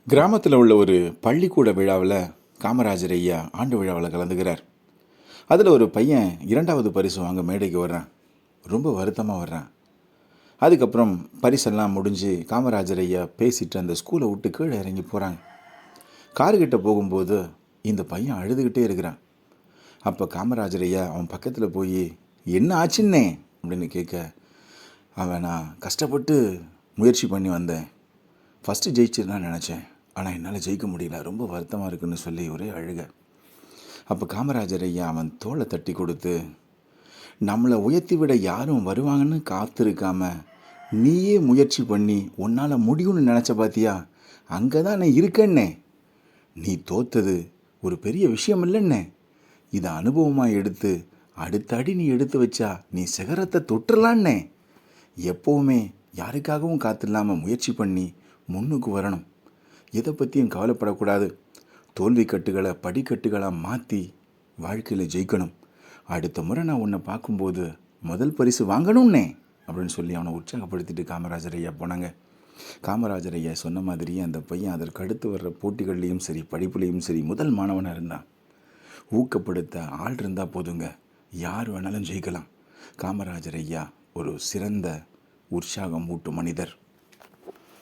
கிராமத்தில் உள்ள ஒரு பள்ளிக்கூட விழாவில் காமராஜர் ஐயா ஆண்டு விழாவில் கலந்துக்கிறார். அதில் ஒரு பையன் 2வது பரிசு வாங்க மேடைக்கு வர்றான். ரொம்ப வருத்தமாக வர்றான். அதுக்கப்புறம் பரிசெல்லாம் முடிஞ்சு காமராஜர் ஐயா பேசிட்டு அந்த ஸ்கூலை விட்டு கீழே இறங்கி போகிறாங்க. காருக்கிட்ட போகும்போது இந்த பையன் அழுதுகிட்டே இருக்கிறான். அப்போ காமராஜர் ஐயா அவன் பக்கத்தில் போய், என்ன ஆச்சுன்னே அப்படின்னு கேட்க, அவன் நான் கஷ்டப்பட்டு முயற்சி பண்ணி வந்தேன், ஃபஸ்ட்டு ஜெயிச்சிடலான்னு நினச்சேன், ஆனால் என்னால் ஜெயிக்க முடியல, ரொம்ப வருத்தமாக இருக்குன்னு சொல்லி ஒரே அழுக. அப்போ காமராஜர் ஐயா அவன் தோளை தட்டி கொடுத்து, நம்மளை உயர்த்தி விட யாரும் வருவாங்கன்னு காத்திருக்காம நீயே முயற்சி பண்ணி உன்னால் முடியும்னு நினச்ச பார்த்தியா, அங்கே தான் நான் இருக்கேன்னே, நீ தோத்தது ஒரு பெரிய விஷயம் இல்லைன்னே, இதை அனுபவமாக எடுத்து அடுத்த அடி நீ எடுத்து வச்சா நீ சிகரத்தை தொட்டுடலான்னே, எப்போவுமே யாருக்காகவும் காத்தில்லாமல் முயற்சி பண்ணி முன்னுக்கு வரணும், எதை பற்றியும் கவலைப்படக்கூடாது, தோல்வி கட்டுகளை படிக்கட்டுகளாக மாற்றி வாழ்க்கையில் ஜெயிக்கணும், அடுத்த முறை நான் உன்னை பார்க்கும்போது முதல் பரிசு வாங்கணும்னே அப்படின்னு சொல்லி அவனை உற்சாகப்படுத்திட்டு காமராஜர் ஐயா போனாங்க. காமராஜர் ஐயா சொன்ன மாதிரியே அந்த பையன் அதற்கு அடுத்து வர்ற போட்டிகள்லேயும் சரி படிப்புலேயும் சரி முதல் மாணவனாக இருந்தான். ஊக்கப்படுத்த ஆள் இருந்தால் போதுங்க, யார் வேணாலும் ஜெயிக்கலாம். காமராஜர் ஐயா ஒரு சிறந்த உற்சாகம் ஊட்டும் மனிதர்.